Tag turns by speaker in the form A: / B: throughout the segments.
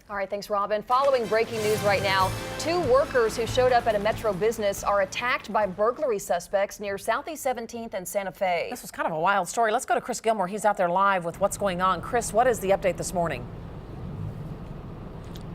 A: All right, thanks, Robin. Following breaking news right now, 2 workers who showed up at a Metro business are attacked by burglary suspects near Southeast 17th and Santa Fe.
B: This was kind of a wild story. Let's go to Chris Gilmore. He's out there live with what's going on. Chris, what is the update this morning?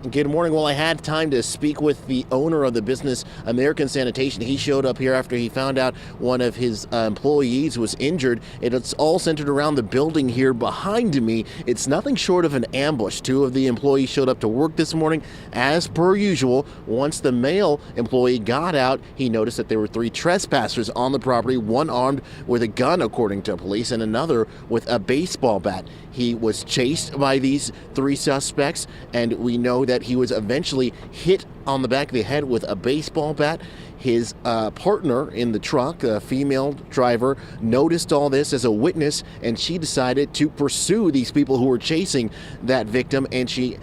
C: Good morning. Well, I had time to speak with the owner of the business, American Sanitation. He showed up here after he found out one of his employees was injured. It's all centered around the building here behind me. It's nothing short of an ambush. 2 of the employees showed up to work this morning as per usual. Once the male employee got out, he noticed that there were 3 trespassers on the property, one armed with a gun, according to police, and another with a baseball bat. He was chased by these 3 suspects, and we know that he was eventually hit on the back of the head with a baseball bat. His partner in the truck, a female driver, noticed all this as a witness, and she decided to pursue these people who were chasing that victim, and she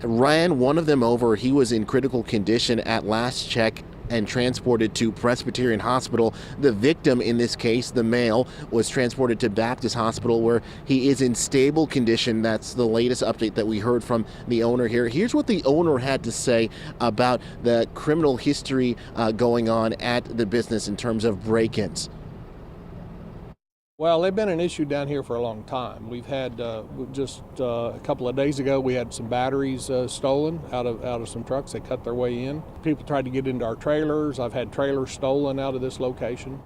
C: ran one of them over. He was in critical condition at last check and transported to Presbyterian Hospital. The victim in this case, the male, was transported to Baptist Hospital where he is in stable condition. That's the latest update that we heard from the owner here. Here's what the owner had to say about the criminal history going on at the business in terms of break-ins.
D: Well, they've been an issue down here for a long time. We've had just a couple of days ago, we had some batteries stolen out of some trucks. They cut their way in. People tried to get into our trailers. I've had trailers stolen out of this location.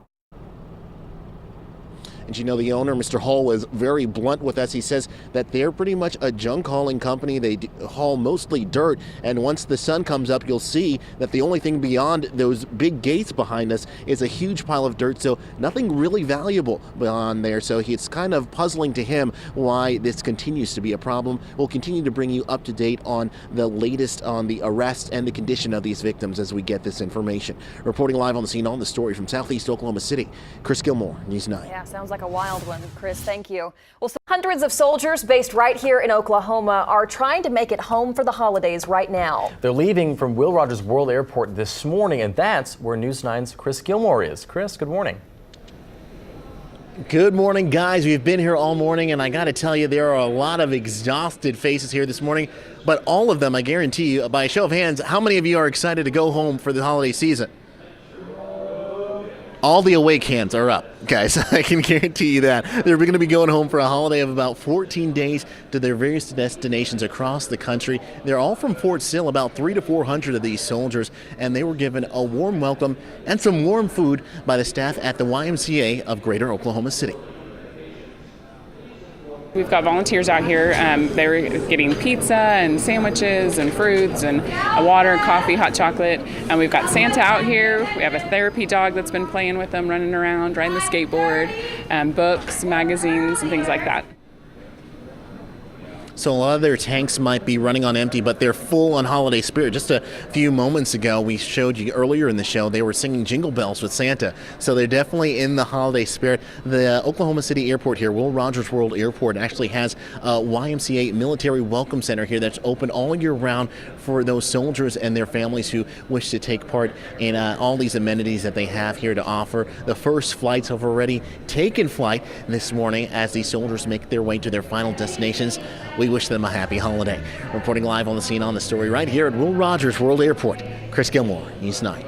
C: And you know, the owner, Mr. Hall, was very blunt with us. He says that they're pretty much a junk hauling company. They haul mostly dirt. And once the sun comes up, you'll see that the only thing beyond those big gates behind us is a huge pile of dirt. So nothing really valuable beyond there. So it's kind of puzzling to him why this continues to be a problem. We'll continue to bring you up to date on the latest on the arrest and the condition of these victims as we get this information. Reporting live on the scene on the story from Southeast Oklahoma City, Chris Gilmore, News 9.
A: Yeah, sounds like a wild one, Chris. Thank you. Well, hundreds of soldiers based right here in Oklahoma are trying to make it home for the holidays right now.
E: They're leaving from Will Rogers World Airport this morning, and that's where News 9's Chris Gilmore is. Chris, good morning.
C: Good morning, guys. We've been here all morning, and I got to tell you, there are a lot of exhausted faces here this morning, but all of them, I guarantee you, by a show of hands, how many of you are excited to go home for the holiday season? All the awake hands are up, guys. I can guarantee you that. They're going to be going home for a holiday of about 14 days to their various destinations across the country. They're all from Fort Sill, about 300 to 400 of these soldiers, and they were given a warm welcome and some warm food by the staff at the YMCA of Greater Oklahoma City.
F: We've got volunteers out here. They're getting pizza and sandwiches and fruits and water, coffee, hot chocolate. And we've got Santa out here. We have a therapy dog that's been playing with them, running around, riding the skateboard, books, magazines, and things like that.
C: So a lot of their tanks might be running on empty, but they're full on holiday spirit. Just a few moments ago, we showed you earlier in the show, they were singing Jingle Bells with Santa. So they're definitely in the holiday spirit. The Oklahoma City Airport here, Will Rogers World Airport, actually has a YMCA Military Welcome Center here that's open all year round for those soldiers and their families who wish to take part in all these amenities that they have here to offer. The first flights have already taken flight this morning as these soldiers make their way to their final destinations. We wish them a happy holiday. Reporting live on the scene on the story right here at Will Rogers World Airport, Chris Gilmore, News 9.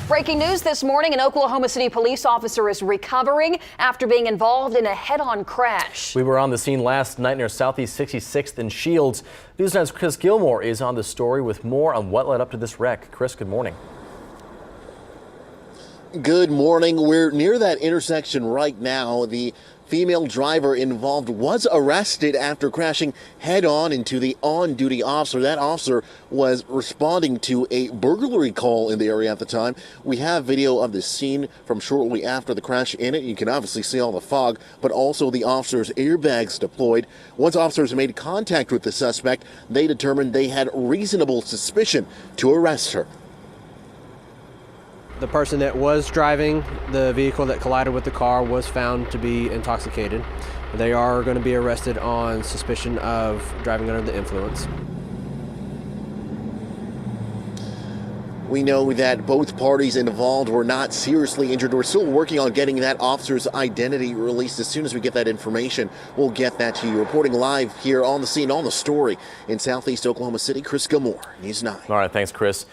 A: Breaking news this morning, an Oklahoma City police officer is recovering after being involved in a head-on crash.
E: We were on the scene last night near Southeast 66th and Shields. News 9's Chris Gilmore is on the story with more on what led up to this wreck. Chris, good morning.
C: Good morning. We're near that intersection right now. The female driver involved was arrested after crashing head-on into the on-duty officer. That officer was responding to a burglary call in the area at the time. We have video of the scene from shortly after the crash in it. You can obviously see all the fog, but also the officer's airbags deployed. Once officers made contact with the suspect, they determined they had reasonable suspicion to arrest her.
G: The person that was driving the vehicle that collided with the car was found to be intoxicated. They are going to be arrested on suspicion of driving under the influence.
C: We know that both parties involved were not seriously injured. We're still working on getting that officer's identity released. As soon as we get that information, we'll get that to you. Reporting live here on the scene, on the story in Southeast Oklahoma City, Chris Gilmore, News 9.
E: All right, thanks, Chris.